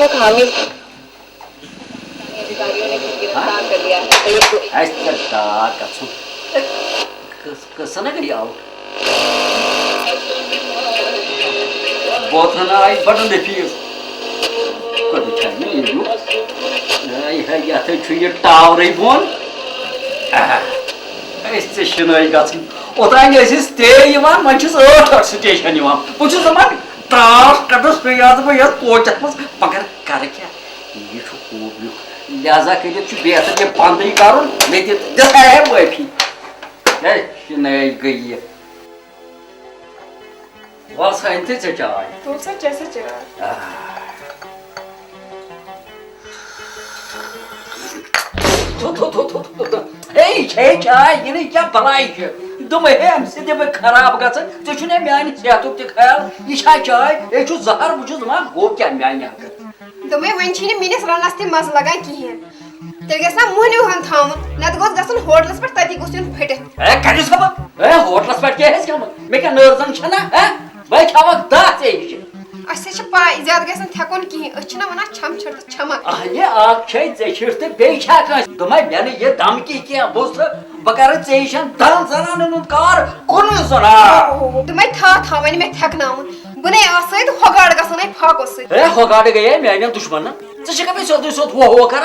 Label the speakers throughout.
Speaker 1: वक्त हामिद अधिकारियों ने गिरफ्तार कर लिया है।
Speaker 2: कसं नाही आउट बहुत आई बटन दे फीस कभी चाहिए ये जो है या तो ये टावर ही बोल स्टेशन आई गई ओतान स्टे मंचस 8 स्टेशन बहुत दपान त्रास कटस पे याद कोचत मज मगर कर क्या ये खूब लिहाजा कर बेहतर ये बंद कर मे दिखाए माफी गई वल सन थे चाय
Speaker 1: तो सर जैसे चला
Speaker 2: चाय ये क्या भलाई दम है खराब ग मान सेहत ख्याल यह चाय ये जहर बहुत दपान गो क्या मान
Speaker 1: दमे वन मिस रनस तह मज लगान कहें तेल गस मोहनिव हन थन नत गोस गसन होटलस पे तति गोस युन फटित
Speaker 2: होटलस पे क्या मे क्या नर्जन छना भाई खावक दात
Speaker 1: अस पाई ज्यादा गसन थकुन कहें अना वन छम छट छमक
Speaker 2: ये आख छिट तो बे दम मे ये धमकी क्या बोस बह कर दन जनान कार कुन जना
Speaker 1: दमे था वन मे थकनावन बने आस होगाड़ गसन फाको
Speaker 2: होगाड़ गए मान दुश्मन े सोद सोद वो कर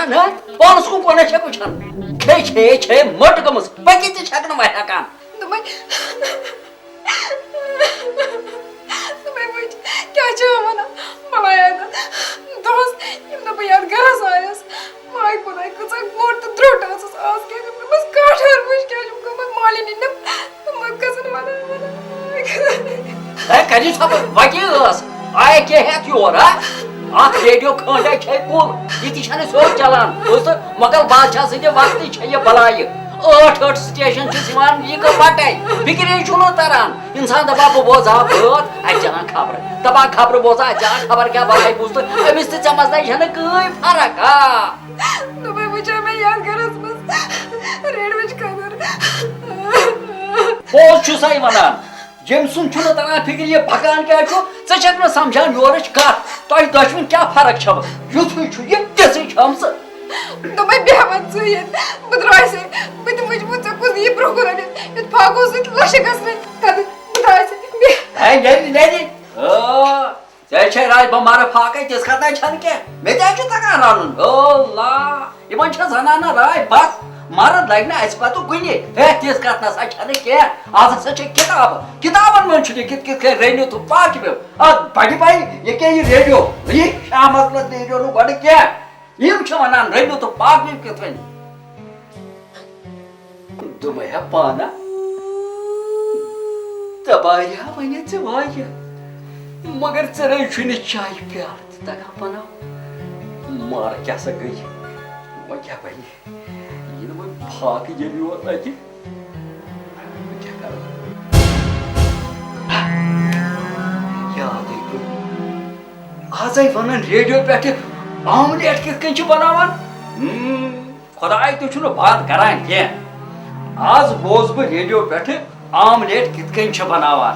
Speaker 2: पानस कुन कोन वुचान खे मट गम पकि तक हेकान
Speaker 1: क्या वन मलाई दोस बह गरस आयस माय खुदा कचा मोट तो द्रोट आज क्या काठर मुझ क्या मालिनी गसन वन
Speaker 2: करी वकी आय क्या हेत योर रेडियो खंड कुल यह सोच चलान मगल बादशाह सद वक्त ये बलाय 8 स्टेशन यह वटे फिक्र तरान इंसान दपा बह बोजा बात अचान खबर दपा खबर बोजा अचान खबर क्या बलाय बुझ तो अमिस तो मज कई फर्क
Speaker 1: वुचा मे याद गरस मज रेडियो खबर
Speaker 2: पोज सही वनान जम सुन तरान फिक्र ये भगान क्या ेक समझान योर कत तुम दशवन क्या फर्क छव युथु यह तिस
Speaker 1: दमे बेहमत बह द्रास बह वुचमु कुस यह ब्रोह कुन ये फाको लश गसन द्रास
Speaker 2: राज बह मार फाक तिस कथा क्या मे तगान रन इन जनान राय बस मरद लग अस पत कुन तिस कत ना क्या आज हसा किताब किताबन मन लिखित कित रनिव तो पाक बड़ पाई ये क्या ये रेडियो यह शाम रेडियो नो गड क्या वन रनिव तो पाक कित वन दुम है पाना तबारिया वन मगर रे चाय प्याल तगान बना मार क्या गई वो क्या बन फाक ये याद आज वन रेडियो पे आमलेट कित बनावान खुदाय तुम बात करान क्या आज बोज बह रेडियो पे आमलेट कित बनावान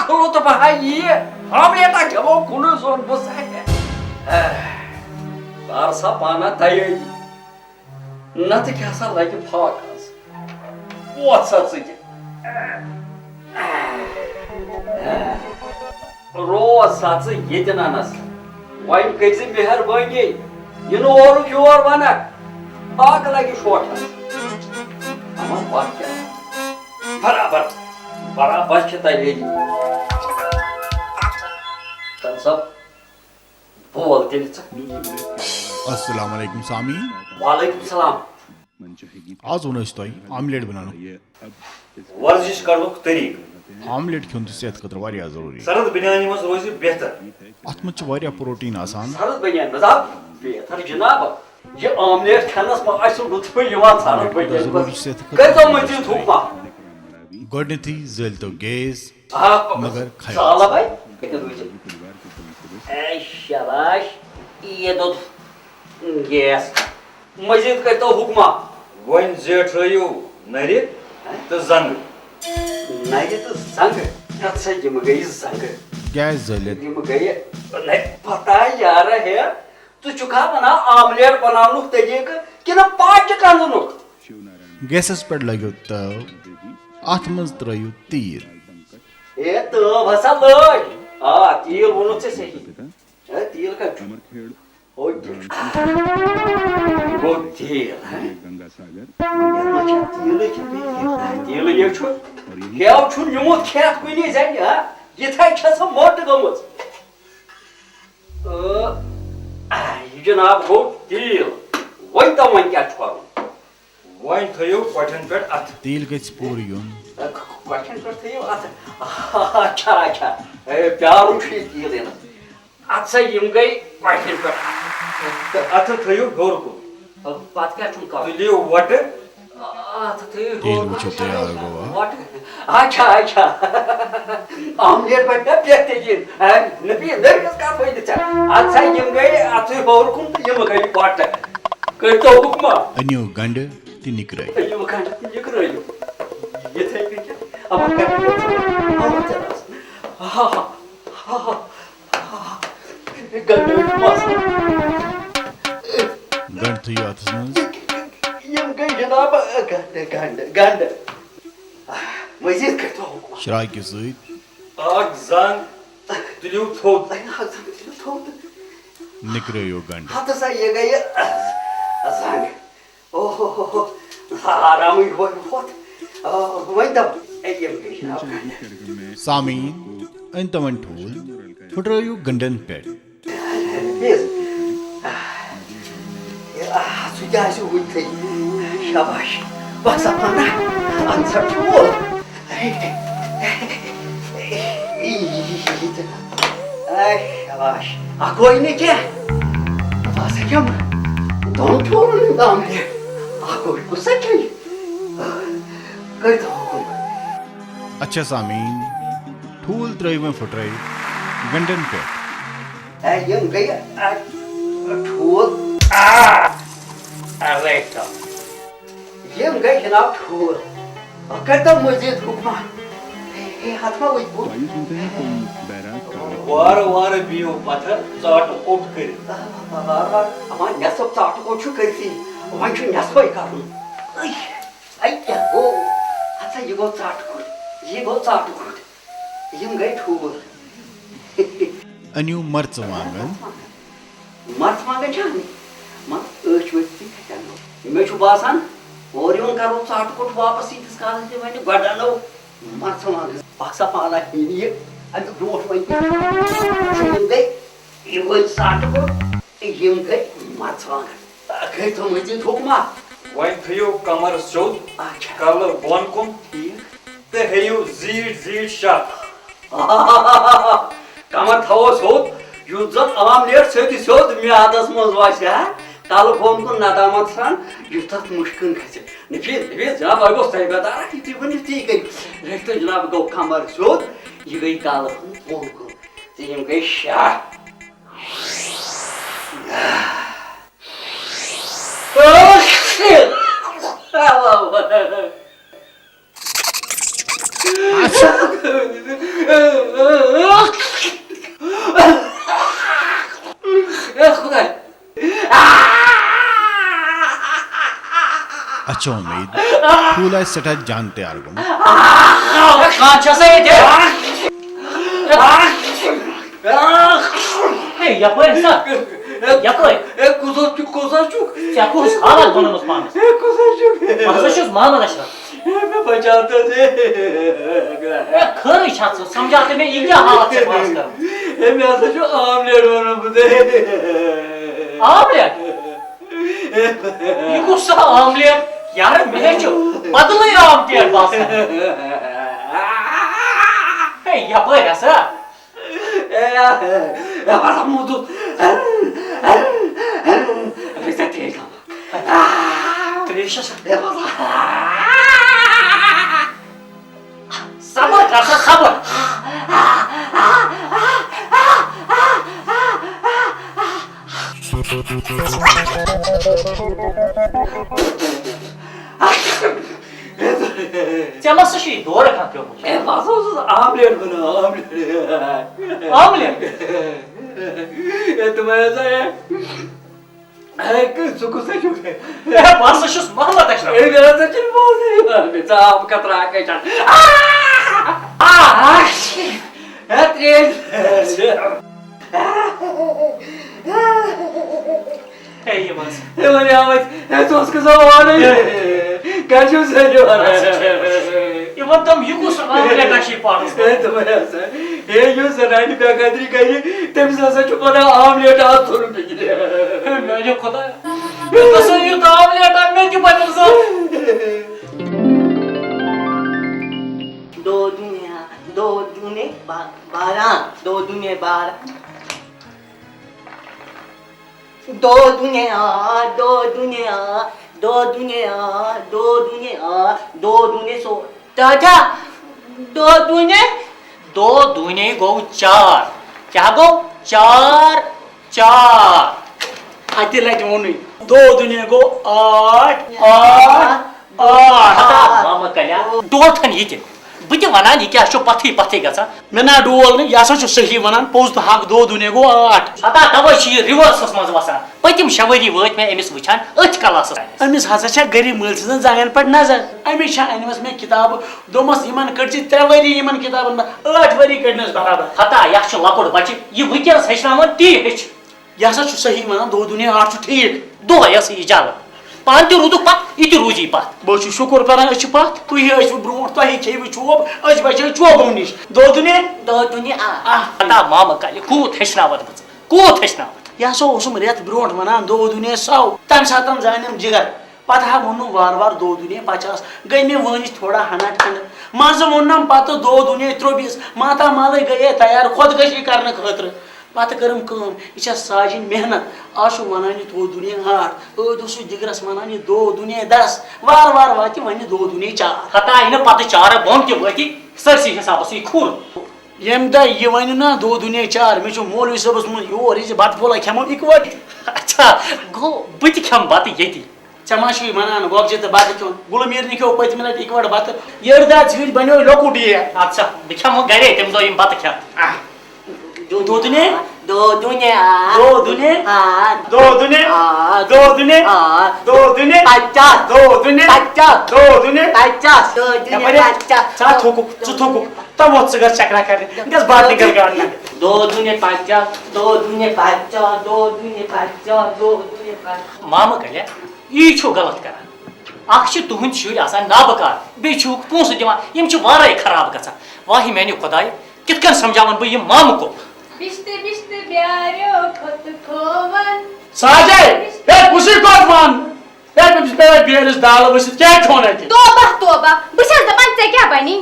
Speaker 2: खुलो तो बहा ये आमलेट खो कुन सोन बस सा पाना तैयारी नत क्या लगे फाक वोत सा रोज सा यनस वन कर मेहरबानी यह और योर वन फाक लगे शोटस बराबर बराबर तैयारी सब बोल तेल
Speaker 3: अस्सलाम वालेकुम सामीन
Speaker 2: वालेकुम सलाम
Speaker 3: आज वो आमलेट बनाना
Speaker 4: वर्जिश करनुक तरीक
Speaker 3: आमलेट खेन तो सेहत खतर वारिया जरूरी
Speaker 4: सरद बिरयानी मज रोज बेहतर
Speaker 3: अत मज वारिया प्रोटीन आसान
Speaker 2: सरद बिरयानी मजाब बेहतर जनाब ये आमलेट खानस में आसो लुत्फ यवान सरद बिरयानी कर तो मजीद हुक्मा
Speaker 3: गोडनेथी जल तो गैस मगर खाया
Speaker 2: साला भाई कितने दूर ऐ शाबाश ये दो गैस मजीद कर तो हुक्मा
Speaker 4: वन जेठ रहियो नरि तो जंग
Speaker 2: नरि तो संग अच्छा ये मगई संग
Speaker 3: गैस जलित
Speaker 2: यम गई नहीं पता यार है तू चुका बना आमलेट बनानुक तरीक कि ना पाँच कानुक
Speaker 3: गैसस पे लगो तव अथ मज त्रयु तीर
Speaker 2: ए तो भसा लग तील वोनुक से सही तील का ओ वो तील है तील ये छु हेव छु निमो खेत कुनी जाय ये थाय छस मोट गमस जनाब हो तील वही तो मन क्या छोड़
Speaker 4: वहीं थयो क्वेश्चन पे अथ
Speaker 3: तील गच पूर युन
Speaker 2: क्वेश्चन पर थयो अच्छा अच्छा प्यार उठी तील देना अच्छा यम गई क्वेश्चन पर
Speaker 4: अथ थयो गोर को
Speaker 2: बात क्या तुम का
Speaker 4: तुलियो वट
Speaker 2: अच्छा थयो
Speaker 3: तील वचो तैयार गोवा
Speaker 2: व्हाट अच्छा अच्छा आमलेट पर देखते जी नबी नरकस का फायदा था अच्छा यम गई अच्छा गोर को यम गई व्हाट करतो हुक्मा
Speaker 3: अन्यो गंड ति निकराई
Speaker 2: यम खान ये करो ये थे कि अब क्या हा हा गंड मास
Speaker 3: गंड थयो अथस मज
Speaker 2: यम गई जनाब गंड मजीद करतो हुक्मा
Speaker 3: शराय के सहित
Speaker 4: आग जान तुलियो थोद
Speaker 3: निकरायो गंड
Speaker 2: हाथ सा ये गई असांग ओहो आराम ही हो वही तब यम गई जनाब
Speaker 3: सामीन अंतवन ठोल फुटरायो गंडन पेट
Speaker 2: Yes. Sudah sudah thei. Shabash. Basa mana? Answer full. Shabash. Aku ini ke? Basa jam. Don't turun dam dia. Aku ikut saja. Kau tahu.
Speaker 3: अच्छा सामीन ठोल त्रय में फुटराई गंडन पेट
Speaker 2: Yang gaya thua arreta. Yang gaya janaab thua. करता मुझे हुक्मा हाथ में वही बोल
Speaker 4: वार वार बियो पत्थर चाट कोट कर
Speaker 2: हमारे नसब चाट कोट शू करती वहीं शू नसब ही करूँ आई क्या ओ अच्छा ये बहुत चाट कोट ये गए ठूर
Speaker 3: अन्यो मर्च वांगन
Speaker 2: जाने मत ऐश वैसी खचानो मैं छु बासान और यूं करो चाट कोट वापस इस काल से मैंने गड़ानो मर्च वांगन पासा पाला ये अब रोट वहीं ये वही चाट कोट ये मर्च वांगन कहीं तो मुझे ठोकमा
Speaker 4: वहीं थयो कमर सोद कल बोन कुम ते हेयो जीट शाह
Speaker 2: कमर थवो सोद युजन आमलेट सती सोद म्यादस मज वासे कल फोन को नदामत सान युतत मुश्किल खसे नफीस जनाब आई बस तय बता कि ती बनी ती गई रेत जनाब गो कमर सोद ये गई कल फोन को तीन गई शाह
Speaker 3: अच्छा उम्मीद फूला सटा जानते आर्गुम
Speaker 5: कांचा से दे हे यापर सा यापर
Speaker 2: कुसुचुक
Speaker 5: क्या कुछ हालत बनमस पान
Speaker 2: कुसुचुक
Speaker 5: मसशुस मामा नशा
Speaker 2: मैं बचाता थे
Speaker 5: खरी छात समझाते में ये क्या हालत से पास कर
Speaker 2: मैं ऐसा जो आमलेट बना बुदे
Speaker 5: आमलेट ये गुस्सा आमलेट यार मैं जो बदले आमलेट पास हे यापर ऐसा
Speaker 2: я возьму высотейка.
Speaker 5: Ты сейчас Sabır karşı sabır. Țe mă să și doră ca pe omul.
Speaker 2: E pasă omelet bana omelet.
Speaker 5: Omelet?
Speaker 2: E tu mai să e că sucu să juke.
Speaker 5: Pasă și-s mama te așa.
Speaker 2: E gara să cel bun. Ne țap ca tracă aici. Atrez.
Speaker 5: Ei, mas.
Speaker 2: E mă neamă. E tu scuza oare. Ca și să joare.
Speaker 5: Eu vă dăm iugu să omelet ca și parul.
Speaker 2: E tu mai să. E eu să rani pe cadri ca e. Tem să ciupana omelet atur pe gide.
Speaker 5: Merge cu da. Că să eu da omelet am merge mai mult să.
Speaker 6: दो दूने बारह दो दूने बारह दो दूने दो दूने दो दूने दो दूने दो दूने सो दादा दो दूने
Speaker 5: दो दुने गो चार. क्या गो? चार. चार.
Speaker 6: आते लाइट मोनी
Speaker 5: दो दुने गो आठ. आठ. आठ. Mama kalya. Dortan yiti. Bıtı vanan iki aşo patı gasa.
Speaker 7: Mena डोल ने यासा छु सही वनान पोज तो हक दो दुने गो 8
Speaker 5: Hata tava şi reverse maz vasan. Patim şavari vöt me emis vıçan öç kalasız.
Speaker 7: Amish हसा छ गरी मलसिन जागन पर नजर अमि छ अनिमस में किताब दोमस इमन कटि 3 वरी इमन किताबन 8 वरी कटनस बराबर
Speaker 5: Hata yaşlı lakod bacı. Yi vıkyan seçnaman ti hiç.
Speaker 7: यासा छु सही वनान दो दुने 8 छु ठीक
Speaker 5: Do yası icalı. Panti ruduk pat, iti ruji pat.
Speaker 7: बो छु शुक्र करन अछि पात तु ही अछि ब्रोट तो ही खेबि छोब अछि बचे छोब निश दो दुने
Speaker 6: दो दूने
Speaker 5: Hata mama kalya kut heçnavat bıç. Kut heçnavat.
Speaker 7: यासो ओसम रेत ब्रोट वनान दो दुने 100 तम सातन जानम जिगर पता हा वनु वार वार दो दुने 50 गई में वनिस थोड़ा हना ठंड माज वनम पातो दो दुने 23 माता माले गए तैयार खुदकशी करने खतर पत करम कम यह साजिन मेहनत आशु वनानी दो दुनिया 8 ओदुसु जिगरस वनानी दो दुनिया 10 वार वार वाति वनी दो दुनिया 4
Speaker 5: Hata ina patı çağrı bon ki vati sarsi hesabı kur.
Speaker 7: यम दा ये वनी ना दो दुनिया 4 मे छु मौलवी सबस मन यो रिज बाट बोला खेमो इकवट
Speaker 5: Acha go bıtı kam batı yedi.
Speaker 7: चमाशु मनान गोगजे त बात क्यों गुलमीर निको पत मिनट इकवट बात यरदा छिज बन्यो लोकुडी
Speaker 5: Acha bıçam o gare tem do im batı kam.
Speaker 7: दो दुनिया
Speaker 6: दो दूने
Speaker 7: दो दुनिया दो दुनिया दो दुनिया दो दुनिया
Speaker 6: 50
Speaker 7: दो दुनिया
Speaker 6: 50
Speaker 7: दो दुनिया
Speaker 6: 50 दो दूने 50
Speaker 7: चा थोको तब वो सगर चक्रा करे गस बात निकल गाना
Speaker 6: दो दूने 50 दो दूने 50 दो दूने 50 दो दूने 50
Speaker 5: Mama kalya iyi çok galat karan. Akşı tuhun şuri asan nabakar. Be çok ponsu divan. Yem çok varay kharab gasa. Vahi meni Khuday kitkan samjavan bu yem mam ko.
Speaker 1: बिश्ते बिश्ते प्यारो खुद खोवन
Speaker 7: साजय ए उसी कोटमान ए पे बेरस दाल वस क्या छोने थी
Speaker 1: तोबा तोबा बस दपन चे क्या बनी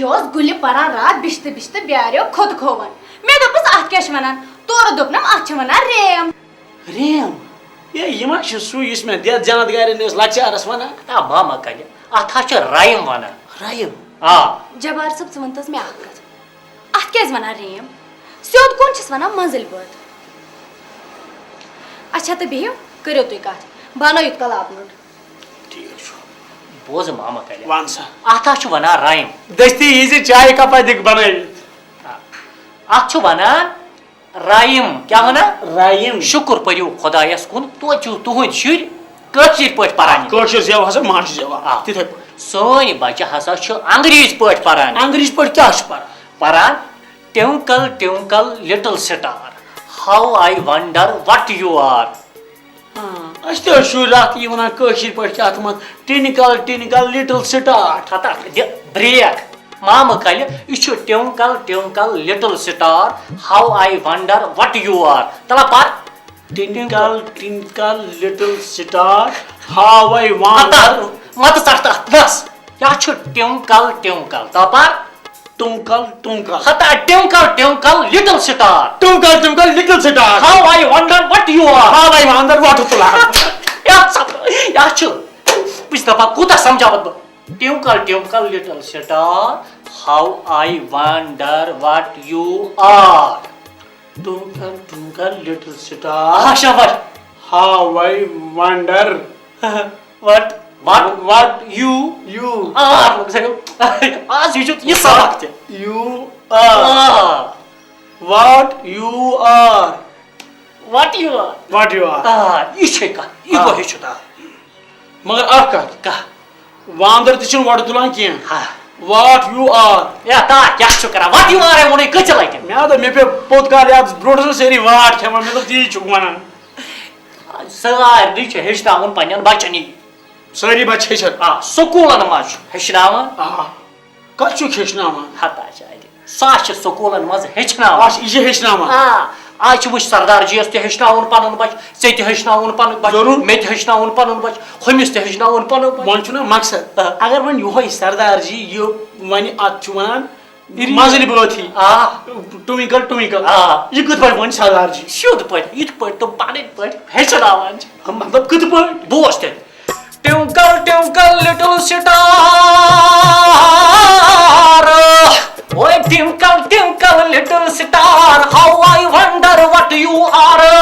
Speaker 1: योस गुलि परान रात बिश्ते बिश्ते प्यारो खुद खोवन मे दोपस अत क्या वनान तोर दोपनम अत वनान रेम
Speaker 7: रेम ये यमा सु इसमें दे जनत गारे ने लचारस वना
Speaker 5: Ta mama kalya atha छ रायम वना.
Speaker 7: रायम
Speaker 5: A
Speaker 1: जबार सब समंतस में आकत अत क्या वनान रेम स्योद कौन छस वनान मंजिल बद अच्छा तो बिहियो करियो तुई कत बानो युत कल आपनोट
Speaker 7: ठीक छु
Speaker 5: boz mama kalya.
Speaker 7: वांसा
Speaker 5: Atha छ वना रायम.
Speaker 7: दस्ती इजी चाय का पादिक बनाई
Speaker 5: At छ वना रायम. क्या वना?
Speaker 7: रायम
Speaker 5: Şükür pariyo Khudayas kun to chu tuhun şur kashir pöt parani.
Speaker 7: कोशिश जेव हस माश जेव तिथे
Speaker 5: Soni bacha hasa छ अंग्रेज pöt parani.
Speaker 7: अंग्रेज पर क्या छ पर
Speaker 5: Paran twinkle twinkle little star how I wonder what you are.
Speaker 7: अस्ते शुर रात ये वना कोशिश पर क्या तुम twinkle little star
Speaker 5: Hata break. Mama kalya ichu twinkle little star how I wonder what you are. Tala par
Speaker 7: twinkle little star how I wonder
Speaker 5: Mata sarta atnas. Ya chu twinkle. Tala par
Speaker 7: twinkle
Speaker 5: hata twinkle little star
Speaker 7: twinkle little star
Speaker 5: how I wonder what you are.
Speaker 7: How I wonder what तुला
Speaker 5: Ya chu. Pista pa kuta samjhavat ba. Twinkle little star how I wonder what you are.
Speaker 7: Twinkle little star
Speaker 5: Ha shabash.
Speaker 7: How I wonder
Speaker 5: What? What you are. Az vücut iyi salaktı.
Speaker 7: You are. What you are.
Speaker 5: What you are.
Speaker 7: What you are.
Speaker 5: İyi şey ka. İyi bu hiç da.
Speaker 7: Magar ak
Speaker 5: Ka.
Speaker 7: Vandar tichin what tulan kiyen.
Speaker 5: Ha.
Speaker 7: What you are.
Speaker 5: Ya ta ya şu kara. What you are onu kaçalaydı.
Speaker 7: Me da me pe podcast yad broadcast seri what kema me da ti chukmana.
Speaker 5: Sağır diye heşnavun panyan bachani.
Speaker 7: Sari bache char.
Speaker 5: Sokulan maz heşnavun.
Speaker 7: Kaçu keşnama.
Speaker 5: Hatta şaydı. Saç sokulan maz heşnavun.
Speaker 7: Aş iyice heşnama.
Speaker 5: Ay bu sardarcı este heşnavun panın baş. Seti heşnavun panın baş.
Speaker 7: Zorun.
Speaker 5: Met heşnavun panın baş. Homis te heşnavun panın baş.
Speaker 7: Manchuna maksad. Agar man yuho sardarji yo mani atchumanan mazli buloti. Twinkle. Yıkıt par man sardarji.
Speaker 5: Şud payt, it payt to panet payt. Heşnavun.
Speaker 7: Matlab kıt par.
Speaker 5: Bu işte. Twinkle little star. Oh, twinkle little star, how I wonder what you are.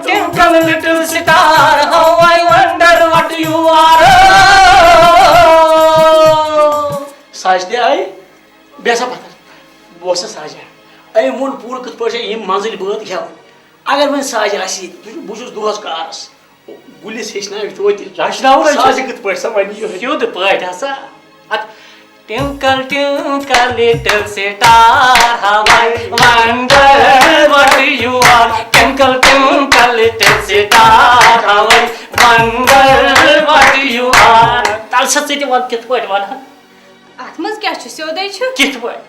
Speaker 5: Twinkle little star, how I wonder what you are.
Speaker 7: Sajde ay besa patar. Bosa sajde. Ay mun pur kıt par şey yim mazli bulat ya. Agar man sajde asi, bujus duas caras. Gulis heşna vitoti.
Speaker 5: Heşnavun
Speaker 7: sajde kıt par samani yo.
Speaker 5: Şud payt hasa. Twinkle little star, how I wonder what you are. Twinkle little star, how I wonder what you are. Tal sati wan kit payt wan.
Speaker 1: Atmaz kya chu syoday chu?
Speaker 5: Kit payt.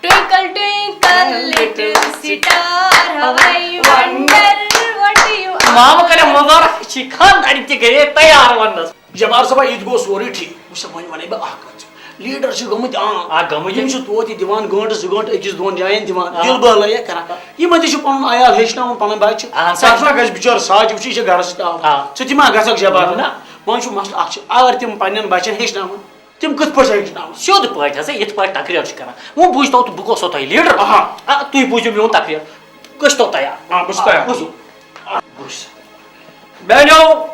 Speaker 1: Twinkle little star, how I wonder what you are.
Speaker 5: Mama kare mazar çıkan arite geye tayar vannas.
Speaker 7: Jabar sabah idgo sori thi. Bu samani vane ba akach. Leader şu gamut
Speaker 5: gamut
Speaker 7: yim şu toti divan gant zugant ekis don jayen divan dil balaya kara yim de şu panın ayal heşnam panın baç sarfa gaz biçar saj uçi işe garası ta çtima gasak jabar na man şu masl akç agar tim panın baçın heşnam tim kıt paşa heşnam
Speaker 5: Şud payt hasa it payt takrir çıkana. O bu işte o bu kosotay leader. Tu bu jumi on takrir. Kostotaya.
Speaker 7: bustaya
Speaker 5: Bus. Benyo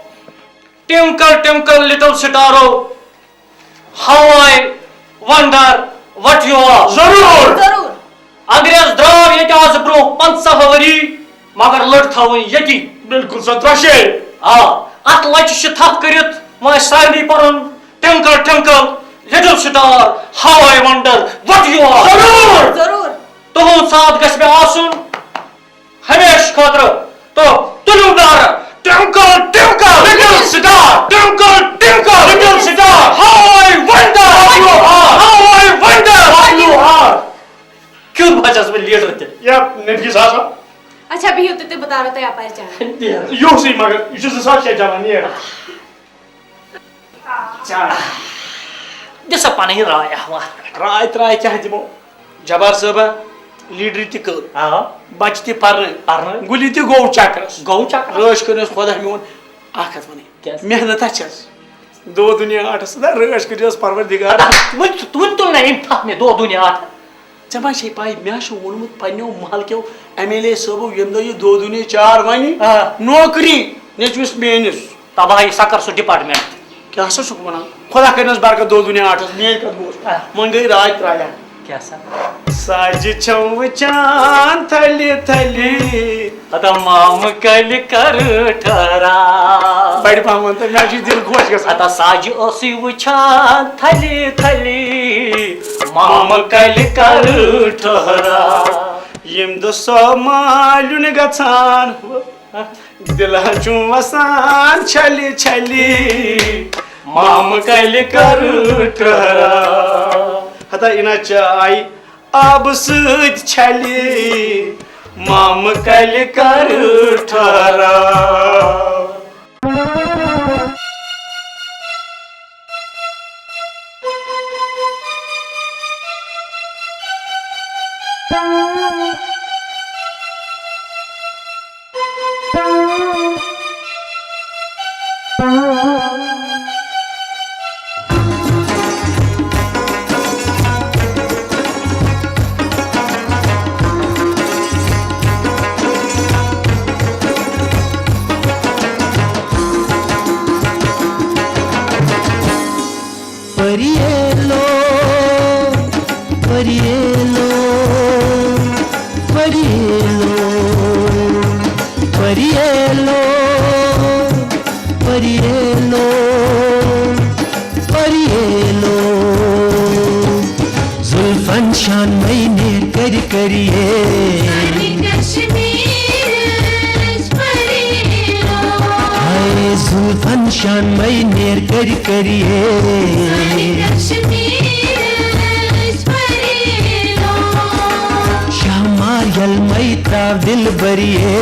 Speaker 5: twinkle little star, how I wonder what you are.
Speaker 7: zarur
Speaker 1: Zarur.
Speaker 5: Angrez drav yeti az bro 5 vari magar lad thavun yeti.
Speaker 7: bilkul satraşe
Speaker 5: At laçışı tap kırıt. My sandy paran twinkle little star, how I wonder what you are.
Speaker 1: Zarur.
Speaker 5: Tuhun saat gasbe asun. Hemeş kadro. To tuludar. Twinkle little star. Twinkle little star, how I wonder what you are. How I wonder what you are. क्यों बचास में leader थे?
Speaker 7: yap nefis asa
Speaker 1: अच्छा भी होते ते बता रहा था यहाँ पर जाना.
Speaker 7: yok si magar işe saçya jalan niye
Speaker 5: जैसा पानी रहा हमारा.
Speaker 7: raay tray kya dimo jabar sabah leader ti kır baç ti parne guli ti go chakras
Speaker 5: गौचा
Speaker 7: röş kırıyoruz khoda miyon akat
Speaker 5: Kes.
Speaker 7: bani mehnat açacağız do dünya arasında röş kırıyoruz parvardigar
Speaker 5: तुम तो नहीं था में दो दुनिया था.
Speaker 7: Çaban şey pay meşu onumut panyo mahal kyo MLA sabu yemda ye do dünya çağır vani nokri neçmiş menis
Speaker 5: तबाही साकर सु department.
Speaker 7: kya sa suk bana khoda kırıyoruz barka do dünya arasında mehl kat boş mangai raay traya
Speaker 5: कैसा?
Speaker 7: Saç çavçan thali thali
Speaker 5: आता माम कल कर ठरा.
Speaker 7: badi pamanta meşu dil khoş gasa
Speaker 5: आता साज ओसी वुछा थली थली माम कल कर ठरा.
Speaker 7: yemda samalun gatsan dilachum vasan chali chali
Speaker 5: माम कल कर ठरा.
Speaker 7: hata inacha ay ab süt chali mam kal kar thara
Speaker 8: परियेलो परियेलो परियेलो परियेलो परियेलो परियेलो जुल्फन शान मैंने कर करिए हाय जुल्फन शान मैंने कर करिए शामार यल मैता दिल बरिए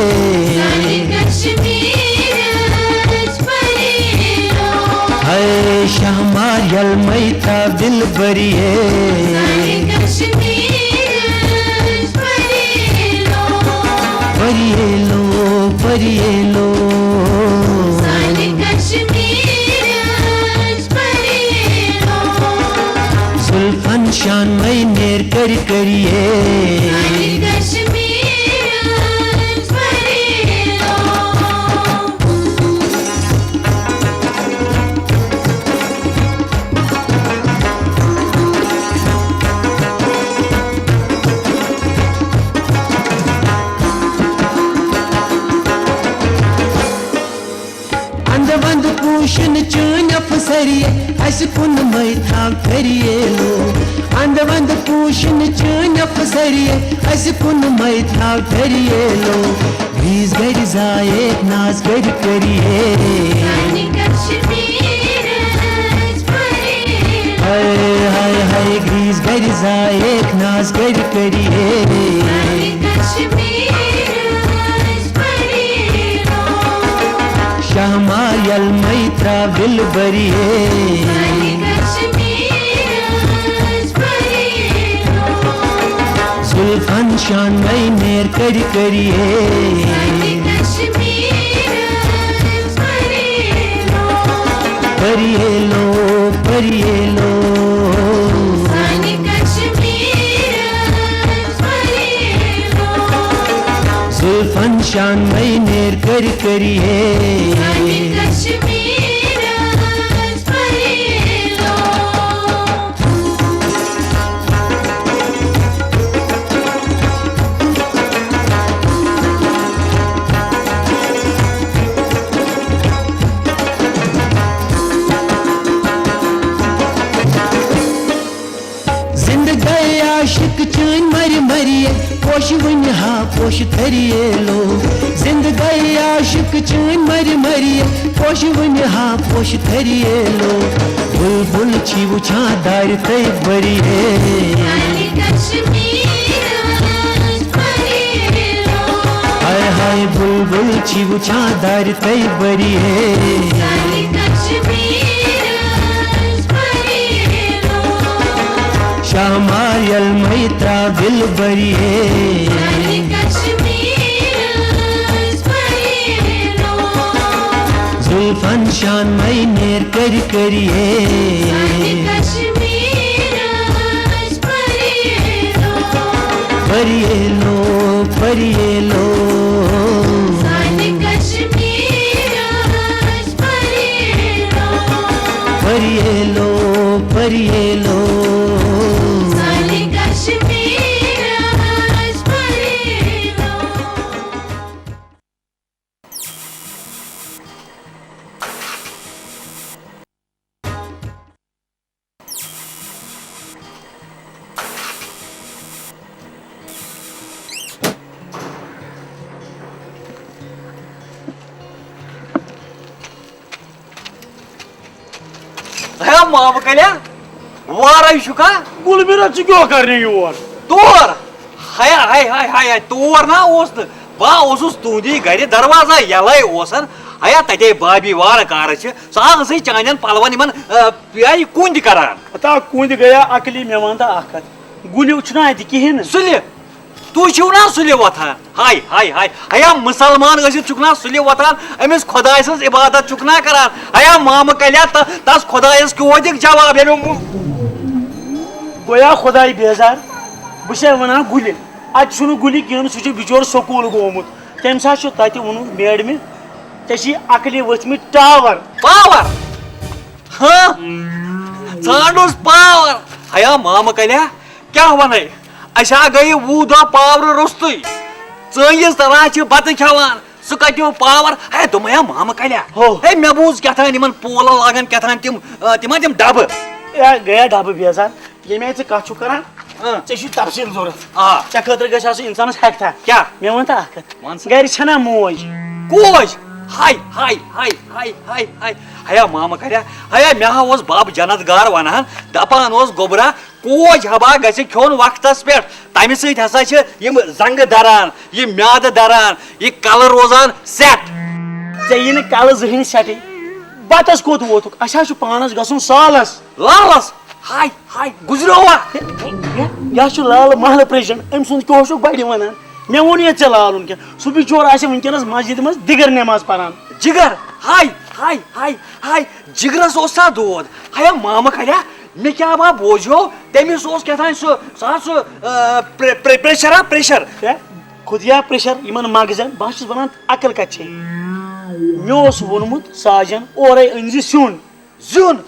Speaker 8: हाय शामार यल मैता दिल बरिए परियेलो परियेलो जुल्फन शान मैंने कर करिए पूशन चून अफसरिए अस कुन मैथा फरियेलो अंदवंद पूशन चून अफसरिए अस कुन मैथा फरियेलो ग्रीस घर जाए नाज घर करिए हाय हाय हाय ग्रीस घर जाए नाज घर करिए शामार यल मैत्रा दिल बरिए जुल्फन शान मैंने कर करिए परियेलो परियेलो जुल्फन शान मैंने कर करिए जिंदगी आशिक चून मर मरिए पोश वन हा पोश थरियेलो जिंदगी आशिक चून मर मरिए पोश वन हा पोश थरियेलो बुलबुल छी वुछा दार तय बरिए हाय हाय बुलबुल छी वुछा दार तय बरिए शामार यल मैत्रा दिल बरिए जुल्फन शान मैंने कर करिए परियेलो परियेलो परियेलो परियेलो
Speaker 2: माम कल्या वार शुका
Speaker 7: गुलबिरा क्यों करने योर
Speaker 2: तोर हाय हाय हाय हाय तोर ना बस तुंदी घर दरवाजा यलै हया तते बाबी वार कार सह चान पलवन इन पे कुंद करान
Speaker 7: अता कुंद गया अकली मे वन गुलियो कहें
Speaker 2: सुल तु ना सुल वथान हाय हाय हाय हया मुसलमान चुकना सुल वथान अमिस खुदा सज इबादत चुकना करान हया माम कल्या तस खुदायस क्यों दिख जवाब
Speaker 7: गोया खुदा बेजार बह वन गुल अत गुल कहें सह बिचोर स्कूल गोमुत तम सा तत वो मेडम ऐ अकल वथम टावर
Speaker 2: पावर हाँ
Speaker 4: ांडोस पावर हया माम कल्या क्या वन अशा गई 20 दह पावर रोस्त चस तरान बत खान सह कतो पावर है तुम या माम कल्या है मे बूज क्या पोल लागान क्या तिम डब
Speaker 7: गया डब बेजार ये कत कर तफसील जरूरत ऐ खतर गस इंसानस हेक्था
Speaker 4: क्या
Speaker 7: मे वन गर छना मोज
Speaker 4: कोज हाय हाय हाय हाय हाय हाय हया माम कल्या हया मे हा बब जनतगार वनान दपान गोबरा कोज हबा गस खोन वक्तस पे तमि ससा जंग दरान यह म्याद दरान यह कल रोजान सेट
Speaker 7: ऐ कल जहन सेटे बतस कोत वोतुक असा पानस गसन सालस
Speaker 4: लालस हाय हाय गुजरो
Speaker 7: यह लाल महल प्रेसिडेंट अम सुंद कहोशुक बड़े वनान मे वोन ये ऐ लाल क्या सह बिचोर वनकस मस्जिद मज दिगर नमाज परान
Speaker 4: जिगर हाय हाय हाय हाय जिगरस ओसा दोद हया माम कल्या मे क्या बा बोझो तमिस क्या प्रेशर प्रेशर
Speaker 7: खुदिया प्रेशर इन मगजन बस वन अकल कत मे वोनमुत साजन और अन सुन
Speaker 4: जुन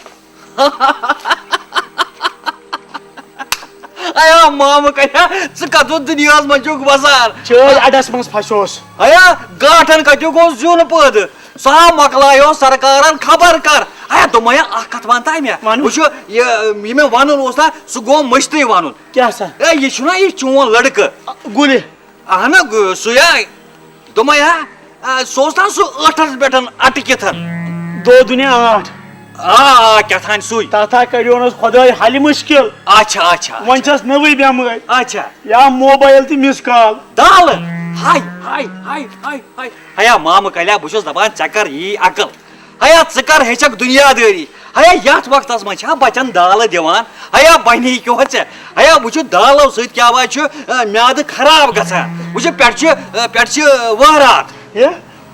Speaker 4: अया माम कल्या कत दुनिया मजुक बसार
Speaker 7: चल अडस मज फसोस
Speaker 4: अया गाठन कतो गो जुन पद सह मकलायो सरकारन खबर कर अया तुम कत वन मे मे वन ना सह गो मश्त वन
Speaker 7: क्या सा
Speaker 4: यह चोन लड़क
Speaker 7: गुल
Speaker 4: अहन सुया तुम सह सह 8 पे अटकित
Speaker 7: दो दुनिया 8
Speaker 4: क्या सुई
Speaker 7: तथा कड़ोन खुदा हल मुश्किल
Speaker 4: अच्छा अच्छा
Speaker 7: वन नवी बेमार
Speaker 4: अच्छा
Speaker 7: या मोबाइल तो मिस कॉल
Speaker 4: दाल हाय हाय हाय हाय हाय हया माम कल्या बहुत दपान ऐ कर यी अकल हया कर हेचक दुनियादारी हया यथ वक्त मज बचन दाल दिवान हया बनी क्यों हया वो दालो सत्या म्याद खराब गसान वो पे वहरात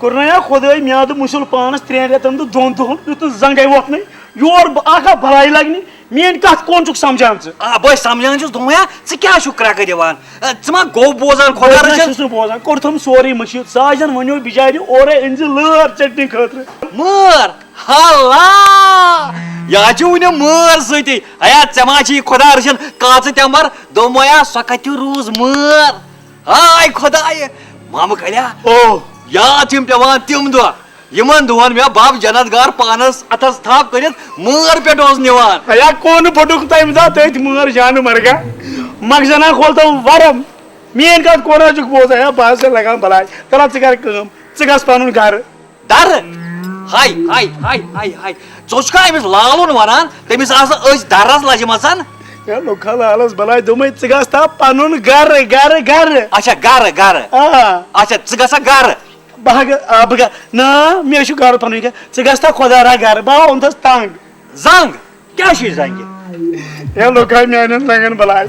Speaker 7: कुरनया खुदा म्याद मुसल पानस 3 रेतन तो 2 दोहन तो जंगे वोतन योर आखा भलाई लगनी मेन कत कौन चुक समझान
Speaker 4: बह समझान दोया क्या क्रक दिवान मा गो बोजान खोदार
Speaker 7: बोजान कोर्थम सोरे मशीद साजन वनो बिचारि और अन लर चटनी खतर
Speaker 4: मर हल्ला यह वन मर सती अया मा खुदा रचन काच तमर दोमया सो कत रूज मर हाय खुदाय माम कल्या
Speaker 7: ओ
Speaker 4: याद पेवान तिम दहन दोहन मे बब जनतगार पानस अथस थप कर मर पे निवान
Speaker 7: या कौन फटुक तम दह तथ मर जान मरगा मगजना खोल तो वरम मेन कत कोना चुक बोजा या बस लगान भलाई तला कर गस पन घर
Speaker 4: डर हाय हाय हाय हाय हाय चोका अमिस लालुन वनान तमिस दरस लजमसान
Speaker 7: लोखा लालस भलाई दुम गस पन घर घर घर
Speaker 4: अच्छा घर घर अच्छा गसा घर
Speaker 7: बह ना मे घर पन गस खुदा घर बह ओनस तंग
Speaker 4: जंग क्या जंग
Speaker 7: ये लोखा मान लगन भलाई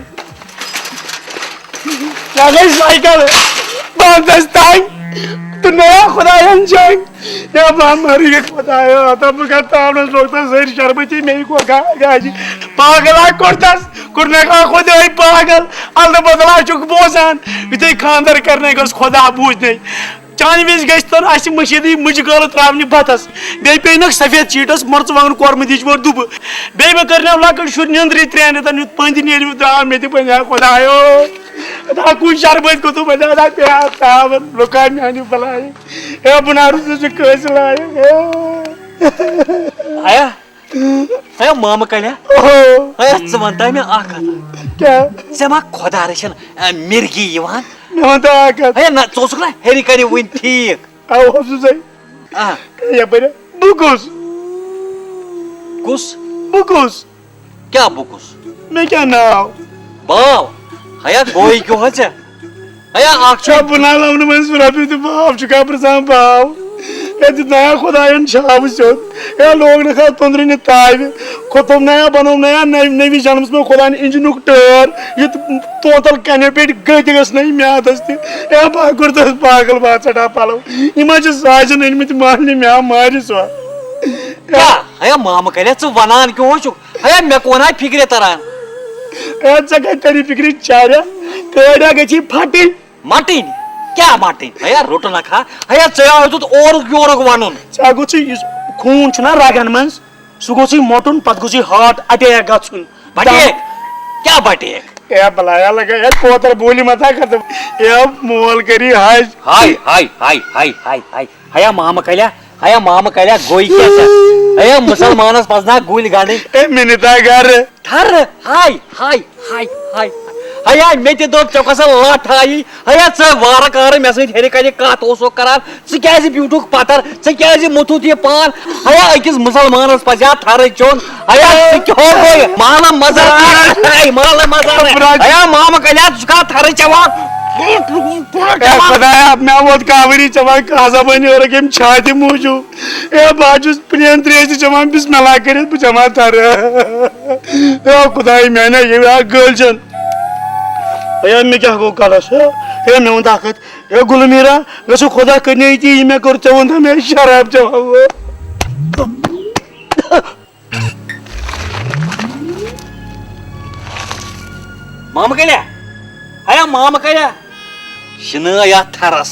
Speaker 7: क्या गई साइकिल बह तंग तो नया खुदायन जंग या मरी खुदाया तब तावनस लोग सर शरबती मे को गाजी पागल कोर्तस कुरने का खुदा पागल अल बदला चुक बोजान इत खानदर करने गस खुदा बूझने चान विज गन मशीद मुजगाल त्रावनि बतस बे पे सफेद चीटस मर्च वांगन कोरम दिच दुब बे मे कर लकट शुर निंद्री 3 रेतन पंद नीर द्राव मे पे खुदायो कुछ शरबत को तू बजा पे लुका मान भलाई ए बनारस कस
Speaker 4: आया अया माम कल्या अया वन मे
Speaker 7: क्या
Speaker 4: ऐ मा खुदा रचन मिर्गी
Speaker 7: मे
Speaker 4: अया ना चोसुक ना हेरी करी वन ठीक
Speaker 7: बुकुस
Speaker 4: कुस
Speaker 7: बुकुस
Speaker 4: क्या बुकुस
Speaker 7: मे क्या नाव
Speaker 4: बाव हया गोई क्यों अया
Speaker 7: अच्छा बुना लवन मन सुरापी तो बाव चुका प्रसान बाव ये नया खुदायन शाह सोत ये लोग ने खा तंद्री ने ताव खुतम नया बनो नया नवी जन्मस में खुदा ने इंजनुक टर्र ये तोतल कने पे गति गस नहीं म्यादस ति ए बाकुर तो पागल बाचटा पालो इमा ज साजन इनमित मारने म्या मारि सो
Speaker 4: क्या अया माम कल्या च वनान क्यों छु अया मे कोना फिक्रे तरन
Speaker 7: ए जगह तेरी फिक्री चारा कड़ा गची फाटी
Speaker 4: माटिन क्या माटिन अया रोट ना खा अया चया तो और योरक वनुन
Speaker 7: चागु छि खून छना रागन मन सह गोस मोटन पत गोस हार्ट अटैक गन
Speaker 4: बटेक क्या बटेक
Speaker 7: ए बलाया लगा यार कोतर बोली मत खत्म ए मोल करी हाय
Speaker 4: हाय हाय हाय हाय हाय हाय हया माम कल्या गोई कैसे हया मुसलमानस पजना गुल गाड़ी
Speaker 7: ए मिनता घर
Speaker 4: थर हाय हाय हाय हाय हया मे ते दो चौकस लाठ आई हया च वार कार मे सहित हेरे कजे कात ओसो करान च क्याज ब्यूटुक पतर च क्याज मुथुत ये पान हया अकिस मुसलमानस पजा थर चोन हया च क्यो गोय माला मजा हया माम कल्या जुका थर चवा
Speaker 7: खुदाया मैं वो कावरी चवान काजा बनी और के छाती मुजू ए बाजू प्लेन त्रेस चवान बिस्मिल्लाह करे बु जमा थर ए खुदाई मैंने ये गर्लजन या मैं क्या को कलस ए मैं ताकत ए गुलमीरा गसो खुदा करने थी मैं कर चवन था मैं शराब चवा
Speaker 4: माम कल्या हया माम कल्या शना या थरस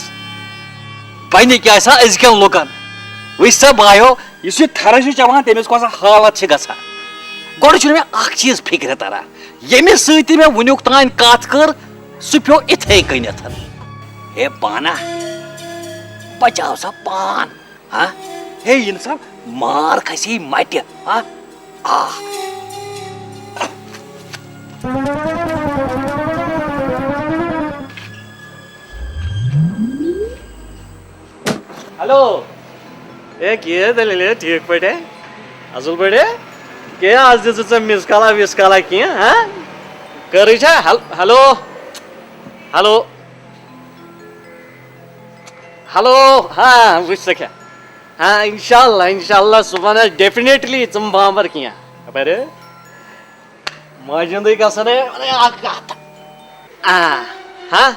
Speaker 4: बने क्या अजकन लुकन वह बायो इस थरस चवान तमिस कौन हालत गसा गोड़ मे चीज फिक्र तरह यमिस सत मे वुनुक तान कत कर सह प्यो इथे कनिथ हे पाना बचाव सा पान हाँ हे इंसान मार खसी मट हाँ आ
Speaker 5: हेलो ए के दलिल ठीक पे असल पे के आज दिस मिस कॉला विस कॉला की हाँ कर हेलो हेलो हेलो हाँ वुच सके हाँ इंशाल्लाह सुबह डेफिनेटली तुम बाबर की अरे मजिंद हाँ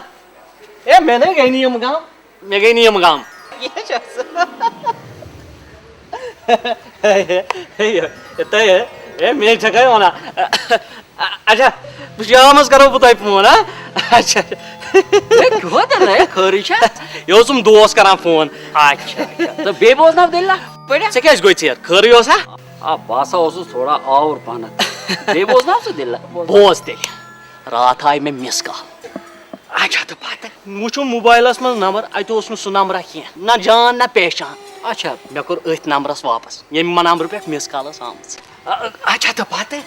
Speaker 5: ए मैंने गई नहीं गाँव मैं गई नहीं गाँव ये मैं जगह होना अच्छा शामस करो बह फोन अच्छा ये तुम दोस करान फोन
Speaker 2: अच्छा तो बे बोजना दिल्ला पड़ा
Speaker 5: से क्या गई ेर खरी
Speaker 2: बसा थोड़ा आवर पान बे बोजना दिल्ला
Speaker 5: बोस तेल रात आई मे मिस कॉल
Speaker 2: अच्छा तो पता
Speaker 5: वो मोबाइलस मज नंबर अत सह नंबर कह ना जान ना पहचान
Speaker 2: अच्छा
Speaker 5: मे कोर अथ नंबरस वापस ये नंबर पे मिस कॉल आम
Speaker 2: अच्छा तो पता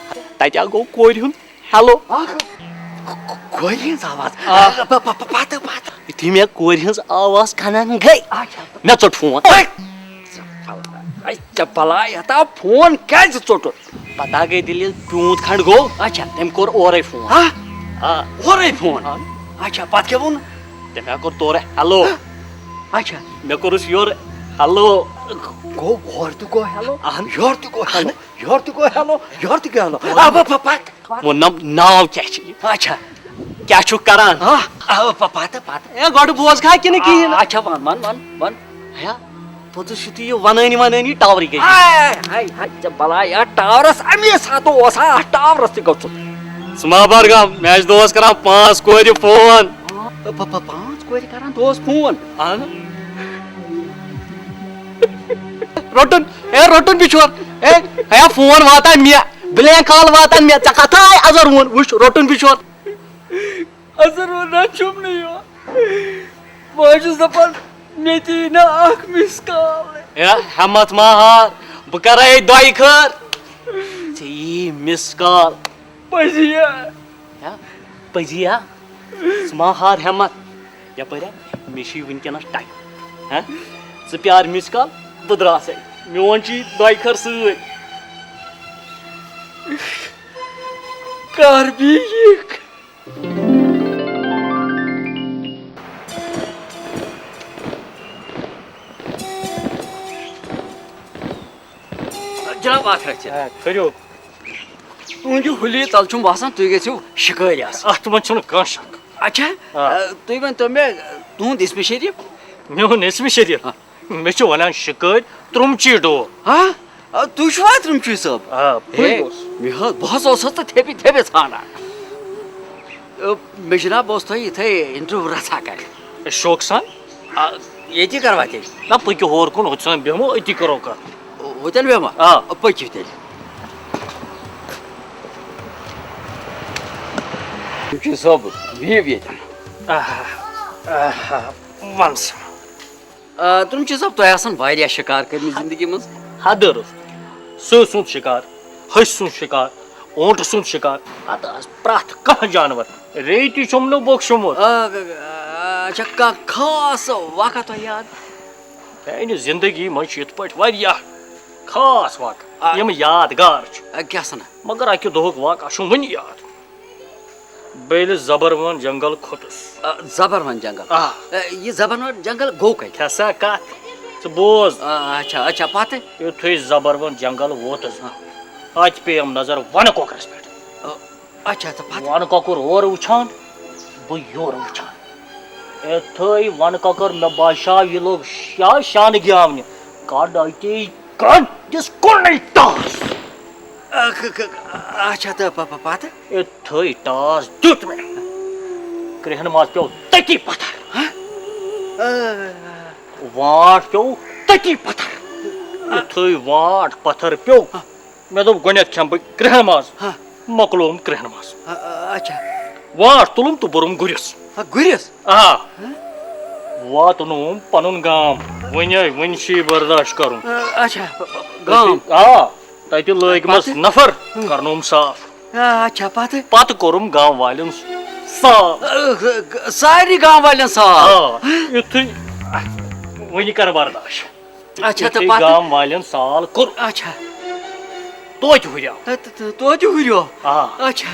Speaker 5: तत गो कोर हुंद हेलो
Speaker 2: कोर हज आवाज पता पता
Speaker 5: यु मे कोर हज आवाज खनन गई मे चोट फोन
Speaker 2: चपला यता फोन क्या चोट
Speaker 5: पता गई दिल प्यूत खंड गो
Speaker 2: अच्छा
Speaker 5: तम कोर ओरे फोन
Speaker 2: और फोन अच्छा पत क्या वोन
Speaker 5: तम कोर तोरे हेलो
Speaker 2: अच्छा
Speaker 5: मे कोरस योर हेलो
Speaker 2: गो और तो गो हेलो योर तो गो हेलो योर तो गो हेलो योर तो गो हेलो अब पत
Speaker 5: वो नाव क्या
Speaker 2: अच्छा
Speaker 5: क्या छु करान
Speaker 2: अब पता पता
Speaker 5: ए गड बोज खा कि नहीं
Speaker 2: अच्छा वन
Speaker 5: या पोतुस ये वनानी टावर गई
Speaker 2: हाय हाय हाय चपला या टावरस अमी सातो ओसा टावरस ते गछ
Speaker 5: समाबर गा मैच दोस्त करा 5 कोर फोन
Speaker 2: 5 कोर करा दोस्त फोन
Speaker 5: रोटन बिछोर ए हया फोन वाता मे ब्लैक कॉल वाता मे चकता अजर वन वुश रोटन बिछोर
Speaker 2: अजर वन ना चुम नहीं हो बाजू दपन मेती ना आख मिस कॉल
Speaker 5: या हमत माहार ब करे दोई खर ती मिस कॉल
Speaker 2: पजिया
Speaker 5: पजिया माहार हमत या पर मिशी वनकन टाइम हां स प्यार मिस कॉल बद्रास मोन ची दोई खर स
Speaker 2: कर भी जनाब आखिर
Speaker 5: करो
Speaker 2: तुझ हुली तल छुम बासान तुम गो शिकारी
Speaker 5: अत मन शक
Speaker 2: अच्छा तुम वन तो मे तुंद इसमें शरीफ
Speaker 5: मोन इसमें शरीफ मे वन शिकार त्रुमची डो
Speaker 2: हाँ तुवा त्रुमची सब बस थेपी थेपे छाना मे जनाब इथे इंटरव्यू रचा कर
Speaker 5: शौक सान
Speaker 2: ये करवा
Speaker 5: ना पक्यो होर कुन बेमो अति करो कर
Speaker 2: होटल बेमा पकिव तेल सब येतन तुम सब तुम आसान वारिया शिकार करनी जिंदगी मज
Speaker 5: हदर सो सुन शिकार हस सुन शिकार ओंट सुन शिकार प्रथ कह जानवर रेटी शुमनो बोक शुमो
Speaker 2: अच्छा का खास वाक़ा तो याद
Speaker 5: मैंने जिंदगी मज यथ पे खास वाक़ा यम यादगार
Speaker 2: क्या सना
Speaker 5: मगर अकि दोक वाक़ा वन याद बेल जबरवन जंगल खोतस
Speaker 2: जबरवन जंगल ये जबरवन जंगल गो कत
Speaker 5: खसा कत बोज
Speaker 2: अच्छा अच्छा पत
Speaker 5: युथे जबरवन जंगल वोतस अत पेम नजर वन कोकरस पे
Speaker 2: अच्छा तो पत
Speaker 5: वन कोकर और वुछान बह योर वुछान एथई वन कोकर मे बादशाह ये लोग शान गियावने कड अते कड दिस कोन टास
Speaker 2: अच्छा तो पत
Speaker 5: एथई टास दुत मे कृहन मास पे तकी पत्थर वाट पे तकी पत्थर एथई वाट पत्थर पे मे दोप गोनेथ खम बह कृहन मास मकलोम कृहन मास
Speaker 2: अच्छा
Speaker 5: वाट तुलुम तो बुरुम गुरिस
Speaker 2: गुरिस
Speaker 5: वातनुम पनुन गाम वन बर्दाश्त करुन
Speaker 2: अच्छा गाम
Speaker 5: तत लग्मस नफर करनुम साफ
Speaker 2: अच्छा
Speaker 5: पत कोरुम गांव वालन साफ
Speaker 2: सारी गांव वालन साफ
Speaker 5: युथु वन कर बर्दाश्त
Speaker 2: अच्छा तो
Speaker 5: गांव वालन साल कोर
Speaker 2: अच्छा
Speaker 5: तोच हुरिया
Speaker 2: हुरियो अच्छा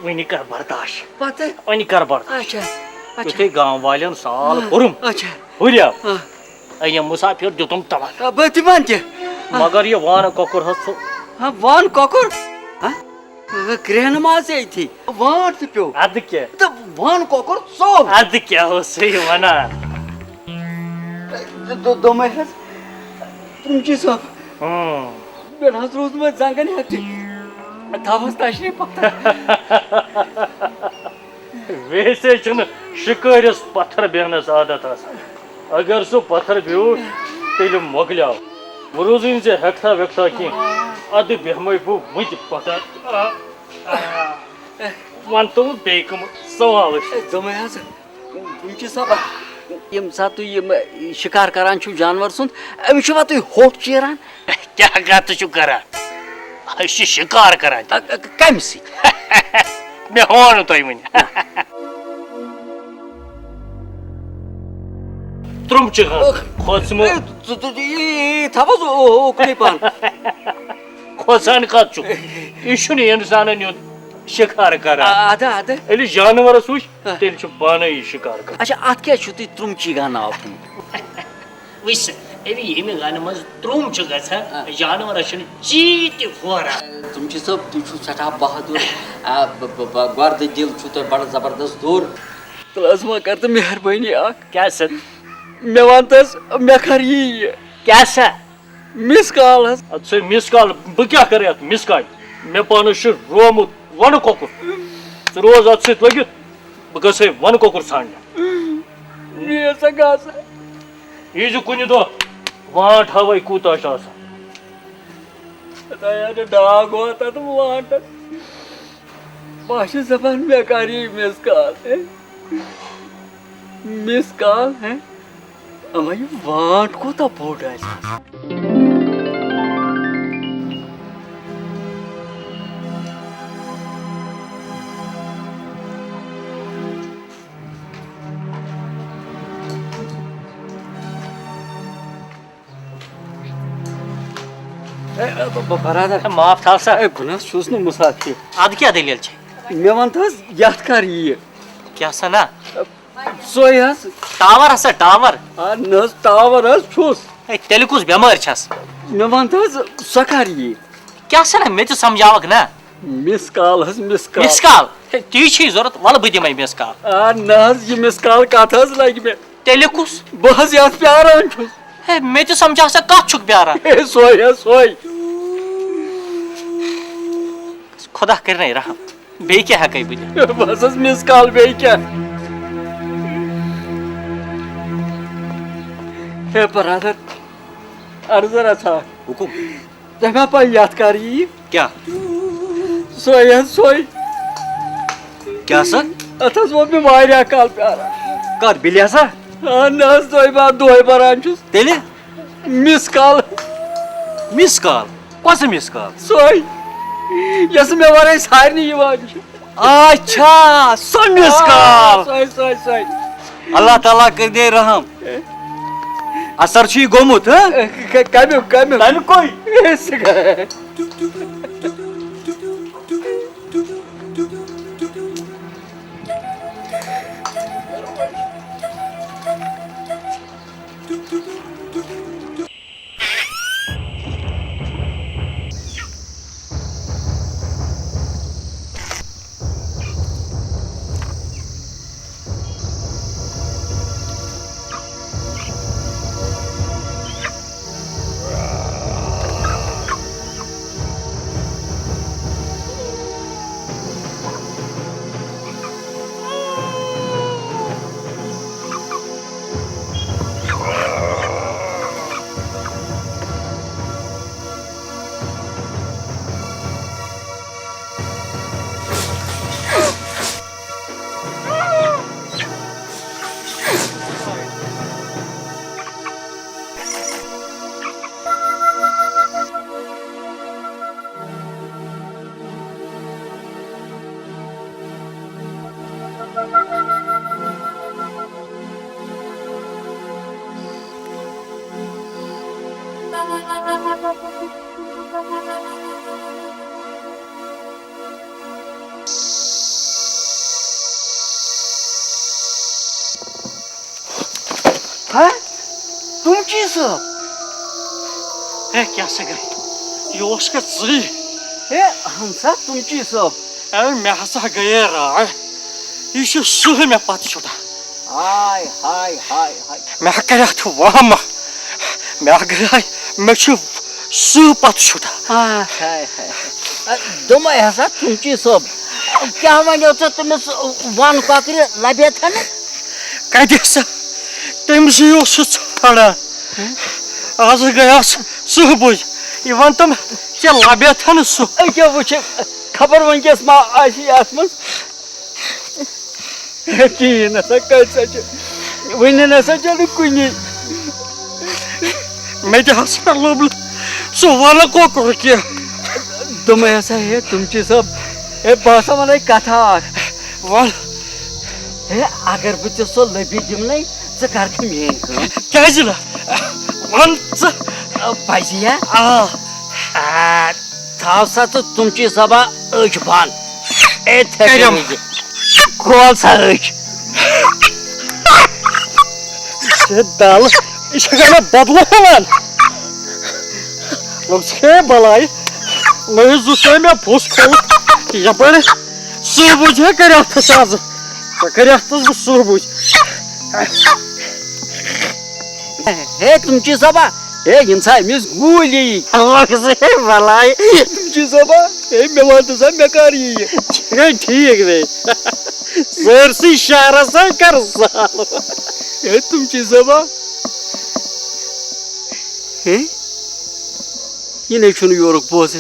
Speaker 5: वन कर बर्दाश्त
Speaker 2: पत
Speaker 5: वन कर बर्दाश्त
Speaker 2: अच्छा
Speaker 5: युथे गांव वालन साल कोरुम
Speaker 2: अच्छा
Speaker 5: हुरिया अय मुसाफिर दुतुम तबाह
Speaker 2: बतिमान ते
Speaker 5: मगर ये वान कोकुर हसो
Speaker 2: वान कोकुर ग्रहण मास थी वान तो प्यो
Speaker 5: अद क्या
Speaker 2: तो वान कोकुर सो
Speaker 5: अद क्या हो सही वना
Speaker 2: दो मैं तुम सब बेन हस रोज में जंगन हती थावस तशरी पत्थर
Speaker 5: वैसे चुन शिकारिस पत्थर बेहनस आदत आसान अगर सो पत्थर ब्यूट तेल मोगलियाव वो रोजुन से हेक्था वेक्था की अद बेहमै बु मुझ पत्थर वन तो बेकम सवाल
Speaker 2: दो मैं हस तुम सब यम सात यम शिकार करान छु जानवर सुन अम छु तु होट चीरान
Speaker 5: क्या कत छु करान शिकार करान
Speaker 2: कम सी
Speaker 5: मे होन तोय वन त्रुम च खोसम
Speaker 2: थवस ओकने पान
Speaker 5: खोसान कत छु इशुन इंसान न्यू शिकार करान
Speaker 2: आधा आधा
Speaker 5: एलि जानवर सुश तेल छु पाने शिकार कर
Speaker 2: अच्छा अत क्या छु त्रुम ची गाना आपन
Speaker 5: विस एलि येमे गाना मज त्रुम छु गछा जानवर शन चीत फोरा
Speaker 2: तुम सब तु छु सटा बहादुर गर्द दिल छु तो बड़ा जबरदस्त दूर प्लाज्मा कर तो मेहरबानी आ
Speaker 5: क्या सर
Speaker 2: मे वंतस मे कर ये
Speaker 5: क्या सा
Speaker 2: मिस कॉल
Speaker 5: अच्छा मिस कॉल ब क्या करे मिस कॉल मे पान छु रोमुत वन कोकुर रोज अत सत लगित ब गसे वन कोकुर छान
Speaker 2: ये सगासा
Speaker 5: ये जो कुनि दो वाट हवै कूता छ आसान
Speaker 2: तयार डाग होता तो वाट भाषा जबान में कारी मिस कॉल है हमारी वाट को तो बोट है बरादर
Speaker 5: माफ था सा
Speaker 2: गुना छुस न मुसाफिर
Speaker 5: अद क्या दलील छ
Speaker 2: मे वंतस याद कर ये
Speaker 5: क्या सना
Speaker 2: सोय हस
Speaker 5: टावर हस टावर
Speaker 2: नस टावर हस छुस
Speaker 5: तेल कुछ बेमार छस
Speaker 2: मे वंतस सकर ये
Speaker 5: क्या सना मे तो समझावक ना
Speaker 2: मिस कॉल हस मिस
Speaker 5: कॉल ती छी जरूरत वल बदिमै मिस कॉल
Speaker 2: नस ये मिस कॉल कत हस लग मे
Speaker 5: तेल कुछ
Speaker 2: बहस याद प्यारान छुस
Speaker 5: मे तो समझा सा कत छुक प्यारा
Speaker 2: सोय
Speaker 5: खुदा करने रहा बे क्या है कई बुझ
Speaker 2: बस मिस कॉल बे क्या हे ब्रदर
Speaker 5: अर्जरा था
Speaker 4: हुकुम
Speaker 5: जगह पर याद करी
Speaker 4: क्या
Speaker 5: सोई सोई
Speaker 4: क्या सर
Speaker 5: अथस वो में वारिया काल प्यारा
Speaker 4: कर बिलिया सा
Speaker 5: नस दोई बार दोई बरान छुस
Speaker 4: तेले
Speaker 5: मिस कॉल
Speaker 4: कौन मिस कॉल
Speaker 5: सोई यस में वारे सारनी यवान छ
Speaker 4: अच्छा सो मिस कॉल
Speaker 5: सोई सोई सोई
Speaker 4: अल्लाह ताला कर दे रहम असर छी गोमुत
Speaker 5: कम्यू तन कोई
Speaker 7: तुमची सब
Speaker 5: है क्या सगर ये उसका जी
Speaker 7: हे हमसा तुमची सब
Speaker 5: अरे मैं हंसा गया रहा ये शो सुह में पाती छोटा
Speaker 7: हाय हाय हाय हाय
Speaker 5: मैं कह रहा था वहाँ मैं गया मैं शो सुह पाती छोटा
Speaker 7: हाय हाय हाय दम ऐसा तुमची सब क्या माने तो तुम वन काकरी लबे था ना
Speaker 5: कह दे सा तुम से यो सुछड़ा आज गया सुह बुझ ये वन तुम क्या लबे था ना सुह
Speaker 7: क्या वो खबर वंकस मा आसी आसमन
Speaker 5: की न सच
Speaker 7: वन न सच कुनी
Speaker 5: मैं तो हंसा लोबल सो वाला को क्या
Speaker 7: तुम ऐसा है तुमची सब ए भाषा मन कथा
Speaker 5: वन
Speaker 7: हे अगर बह सो लबी दिमन कर मेन
Speaker 5: क्या वन
Speaker 7: पजिया थाव सा तो तुमची सबा अच बन खोल सा अच
Speaker 5: दाल इसका बदला हलान लोग से बलाई मैं जुसे में फुस खोल यपर सुह बुझे कर साज कर सुह बुझ
Speaker 7: हे तुमची सबा हे इंसा मिस गुली
Speaker 5: से बलाई
Speaker 7: तुमची सबा हे मेवा तो सब बेकार ये
Speaker 5: ठीक रे सरसी शारा सा कर साल
Speaker 7: हे तुमची सबा हे ये नहीं छुन योरक बोसे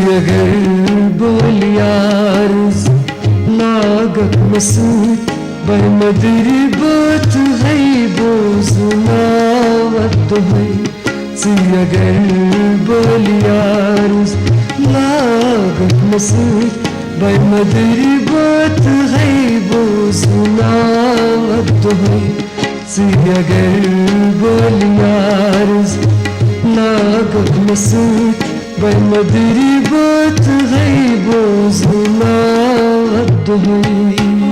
Speaker 8: अगर बोलियार लागत मसूद बमदर बात है बोसनावत है अगर बोलियार लागत मसूद बमदर बात है बोसनावत है अगर बोलियार लागत मसूद बमदर बात है बोसनावत है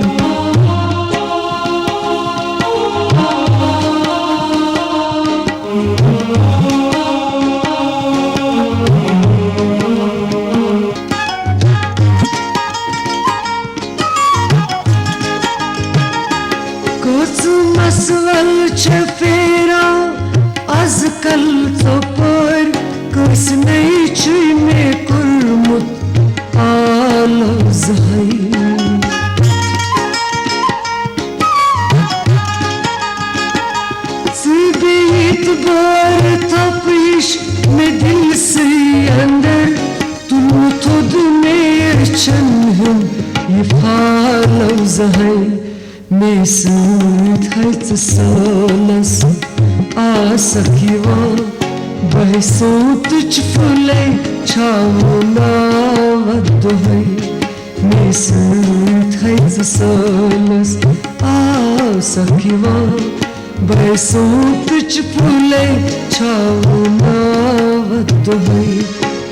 Speaker 8: मसवल छफेरा थोद में छन ये फालो जहै में सूत सोलस आ सकिवा बहसूत फुले छावो नावद है में सूत सोलस आ सकिवा बहसूत फुले छावो नावद है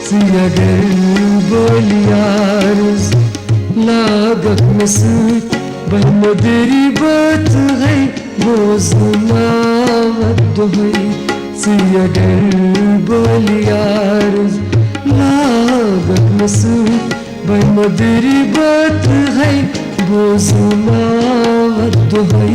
Speaker 8: सियागर बोलियारस लागत में सूत बहमदरी बात है बोझनावद है सियागर बोलियारस लागत में सूत बहमदरी बात है बोझनावद है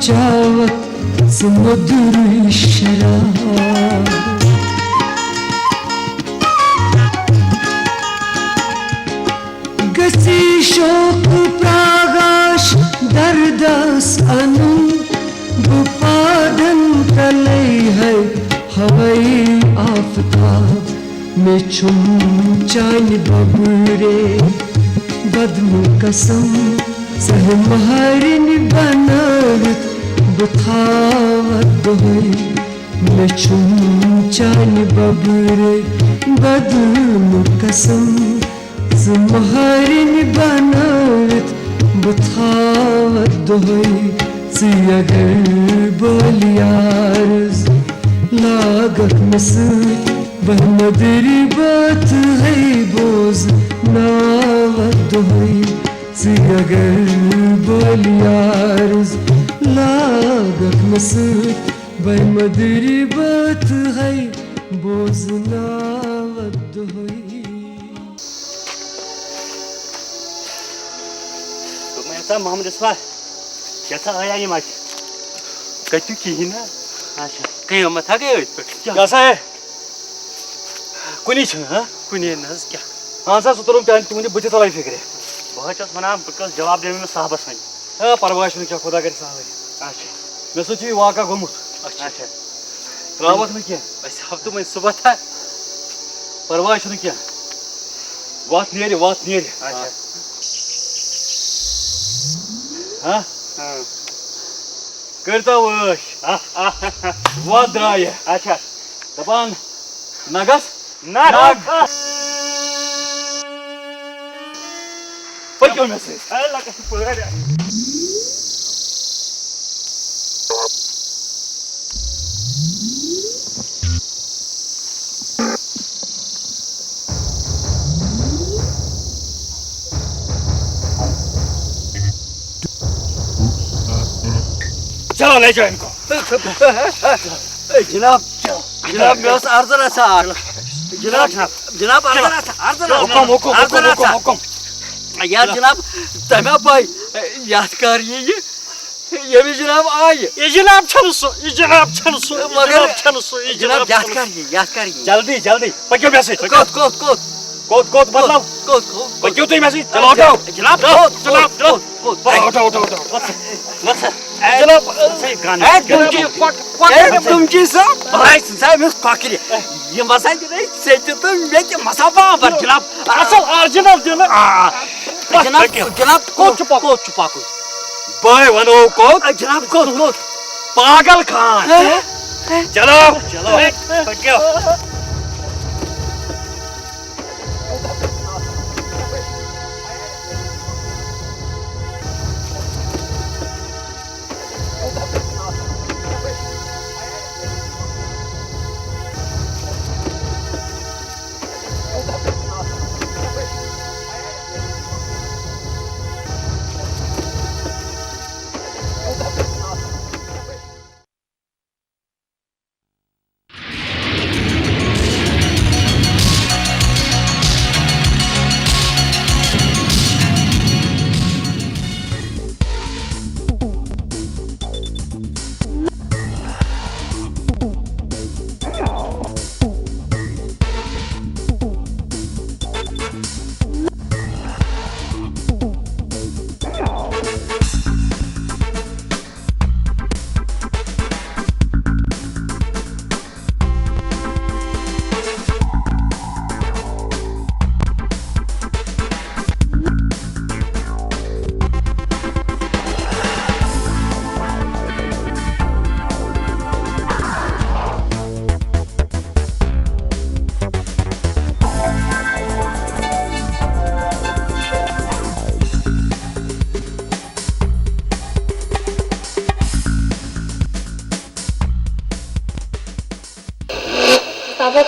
Speaker 8: चावत समुद्र शराब गसी शोक प्रागाश दरदास अनु बुपादन तले है हवाई आफताब में छुम चान बबूरे बदमु कसम सह महरिन बनावत बुथावत है में छुम चान बबूरे बदमु कसम सह महरिन बनावत बुथावत है सियागर बोलियारस लागत में सूत बहमदरी बात है बोझ नावत है सियागर बोलियारस लागत में सूत बहमदरी बात है बोझ नावत है
Speaker 4: मोहम्मद इस्माइल कैसा आया ये माच कच्चू की ही ना अच्छा कहीं मत आ गए कैसा है कुनी छ हां कुनी नस क्या हां सा सुतरम चान तुमने बुझे तलाई फिक्रे बहुत चस मना बकस जवाब देने में साहबस नहीं हां परवाश ने क्या खुदा कर साहब अच्छा मैं सोची वाका गुमुत अच्छा रावत में क्या बस अब तो मैं सुबह था परवाश ने क्या वात नियर अच्छा हाँ करता वश वो द्राय अच्छा दबान नगस नग पर क्यों मैसेज अल्लाह का शुक्र है चलो ले जाओ इनको
Speaker 2: जनाब जनाब मैं उस अर्ज रहा जनाब जनाब अर्ज
Speaker 4: हुकुम
Speaker 2: यार जनाब तमे भाई याद कर ये भी जनाब आए
Speaker 5: ये जनाब छनसो
Speaker 2: मगर जनाब याद कर
Speaker 5: जल्दी पक्यो मैसेज
Speaker 2: कोत
Speaker 5: मतलब पक्यो तो मैसेज चलो उठाओ जनाब उठाओ जनाब सही गाने
Speaker 2: तुमची साहब मैं फाकरी ये मसाज नहीं सेट तो मैं के मसाफा पर जनाब
Speaker 5: असल ओरिजिनल
Speaker 2: जनाब कोत छुपा
Speaker 4: भाई वनो को
Speaker 2: जनाब कोत
Speaker 4: पागल खान चलो पक्यो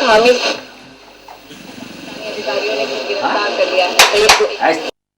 Speaker 1: हामिद